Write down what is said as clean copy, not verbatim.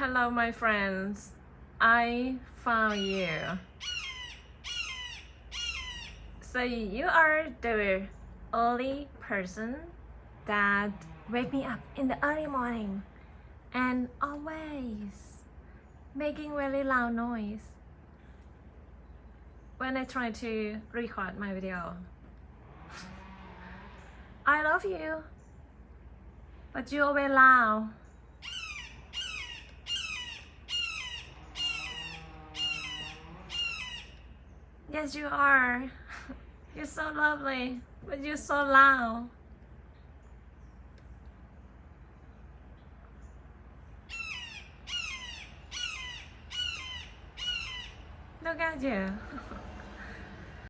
Hello, my friends. I found you. So you are the only person that wake me up in the early morning and always making really loud noise when I try to record my video. I love you, but you're always loud. Yes, you are. You're so lovely, but you're so loud. Look at you.